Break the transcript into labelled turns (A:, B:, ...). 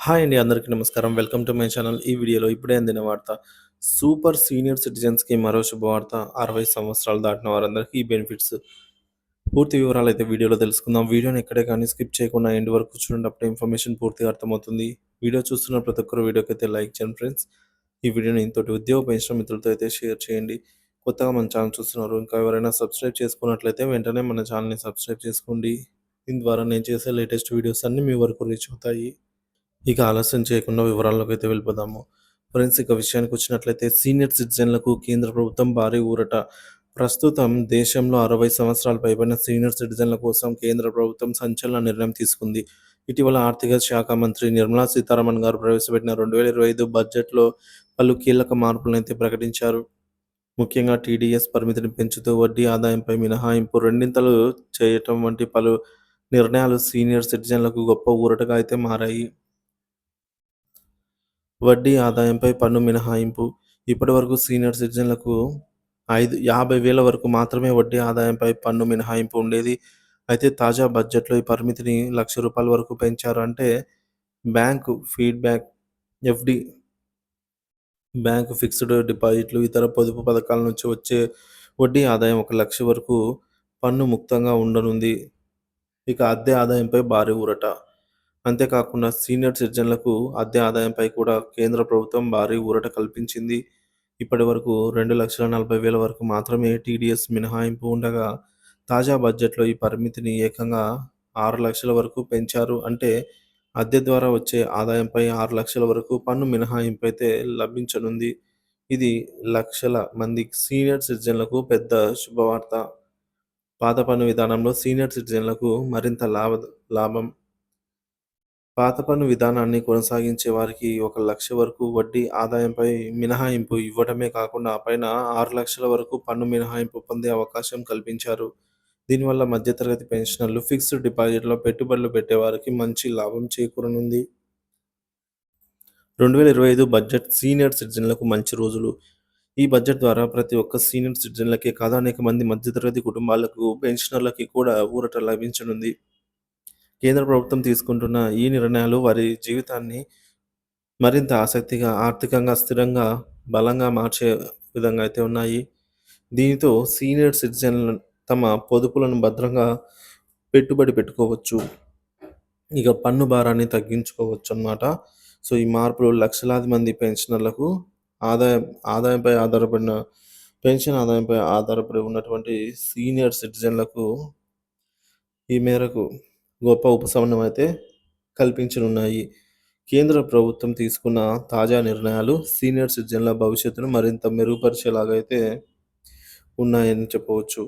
A: Hi అండి. అందరికీ నమస్కారం. Welcome to my channel. ఈ వీడియోలో ఇప్పుడే అందిన వార్త. సూపర్ సీనియర్ సిటిజన్స్‌కి మరో శుభవార్త. 60 సంవత్సరాలు దాటిన వారందరికీ ఈ బెనిఫిట్స్. పూర్తి వివరాలైతే వీడియోలో తెలుసుకుందాం. వీడియోని ఎక్కడే కానీ స్కిప్ చేయకుండా ఎండ్ వరకు చూడండి. అప్పుడే ఇన్ఫర్మేషన్ పూర్తిగా అర్థమవుతుంది. వీడియో చూస్తున్న ప్రతి ఒక్కరు వీడియోకైతే లైక్ చేయండి ఫ్రెండ్స్. ఈ వీడియోని ఇంతోటి ఉద్యోగ పెన్షన్ మిత్రులతో అయితే షేర్ చేయండి. కొత్తగా మన ఛానల్ చూస్తున్నారు. ఇంకా ఎవరైనా సబ్స్క్రైబ్ చేసుకున్నట్లయితే వెంటనే మన ఛానల్‌ని సబ్స్క్రైబ్ చేసుకోండి. దీని ద్వారా నేను చేసే లేటెస్ట్ వీడియోస్ అన్నీ మీ వరకు రీచ్ అవుతాయి. ఇక ఆలస్యం చేయకుండా వివరాల్లోకైతే వెళ్ళిపోదాము. ఫ్రెండ్స్, ఇక విషయానికొచ్చినట్లయితే సీనియర్ సిటిజన్లకు కేంద్ర ప్రభుత్వం భారీ ఊరట. ప్రస్తుతం దేశంలో 60 సంవత్సరాలు పైబడిన సీనియర్ సిటిజన్ల కోసం కేంద్ర ప్రభుత్వం సంచలన నిర్ణయం తీసుకుంది. ఇటీవల ఆర్థిక శాఖ మంత్రి నిర్మలా సీతారామన్ గారు ప్రవేశపెట్టిన 2025 బడ్జెట్‌లో పలు కీలక మార్పులనైతే ప్రకటించారు. ముఖ్యంగా టీడీఎస్ పరిమితిని పెంచుతూ వడ్డీ ఆదాయంపై మినహాయింపు రెండింతలు చేయటం వంటి పలు నిర్ణయాలు సీనియర్ సిటిజన్లకు గొప్ప ఊరటగా అయితే మారాయి. వడ్డీ ఆదాయంపై పన్ను మినహాయింపు. ఇప్పటివరకు సీనియర్ సిటిజన్లకు 50,000 వరకు మాత్రమే వడ్డీ ఆదాయంపై పన్ను మినహాయింపు ఉండేది. అయితే తాజా బడ్జెట్‌లో ఈ పరిమితిని రూ. 1,00,000 వరకు పెంచారు. అంటే bank feedback, FD, bank fixed డిపాజిట్లు, ఇతర పొదుపు పథకాల నుంచి వచ్చే వడ్డీ ఆదాయం 1,00,000 వరకు పన్ను ముక్తంగా ఉండనుంది. ఇక అద్దె ఆదాయంపై భారీ ఊరట. అంతేకాకుండా సీనియర్ సిటిజన్లకు అద్దె ఆదాయంపై కూడా కేంద్ర ప్రభుత్వం భారీ ఊరట కల్పించింది. ఇప్పటివరకు 2,40,000 వరకు మాత్రమే టీడీఎస్ మినహాయింపు ఉండగా, తాజా బడ్జెట్‌లో ఈ పరిమితిని ఏకంగా 6,00,000 వరకు పెంచారు. అంటే అద్దె ద్వారా వచ్చే ఆదాయంపై 6,00,000 వరకు పన్ను మినహాయింపు అయితే లభించనుంది. ఇది లక్షల మంది సీనియర్ సిటిజన్లకు పెద్ద శుభవార్త. పాత పన్ను విధానంలో సీనియర్ సిటిజన్లకు మరింత లాభం. పాత పన్ను విధానాన్ని కొనసాగించే వారికి 1,00,000 వరకు వడ్డీ ఆదాయంపై మినహాయింపు ఇవ్వడమే కాకుండా ఆ పైన 6,00,000 వరకు పన్ను మినహాయింపు పొందే అవకాశం కల్పించారు. దీనివల్ల మధ్యతరగతి పెన్షనర్లు, ఫిక్స్డ్ డిపాజిట్‌లో పెట్టుబడులు పెట్టేవారికి మంచి లాభం చేకూరనుంది. 2025 బడ్జెట్ సీనియర్ సిటిజన్లకు మంచి రోజులు. ఈ బడ్జెట్ ద్వారా ప్రతి ఒక్క సీనియర్ సిటిజన్లకే కాదు, అనేక మంది మధ్యతరగతి కుటుంబాలకు, పెన్షనర్లకి కూడా ఊరట లభించనుంది. కేంద్ర ప్రభుత్వం తీసుకుంటున్న ఈ నిర్ణయాలు వారి జీవితాన్ని మరింత ఆసక్తిగా, ఆర్థికంగా స్థిరంగా, బలంగా మార్చే విధంగా అయితే ఉన్నాయి. దీనితో సీనియర్ సిటిజన్లు తమ పొదుపులను భద్రంగా పెట్టుబడి పెట్టుకోవచ్చు. ఇక పన్ను భారాన్ని తగ్గించుకోవచ్చనమాట. సో, ఈ మార్పులు లక్షలాది మంది పెన్షనర్లకు ఆదాయం ఆదాయంపై ఆధారపడిన పెన్షన్ ఆదాయంపై ఆధారపడి ఉన్నటువంటి సీనియర్ సిటిజన్లకు ఈ మేరకు గొప్ప ఉపశమనం అయితే కల్పించనున్నాయి. కేంద్ర ప్రభుత్వం తీసుకున్న తాజా నిర్ణయాలు సీనియర్ సిటిజన్ల భవిష్యత్తును మరింత మెరుగుపరిచేలాగా అయితే ఉన్నాయని చెప్పవచ్చు.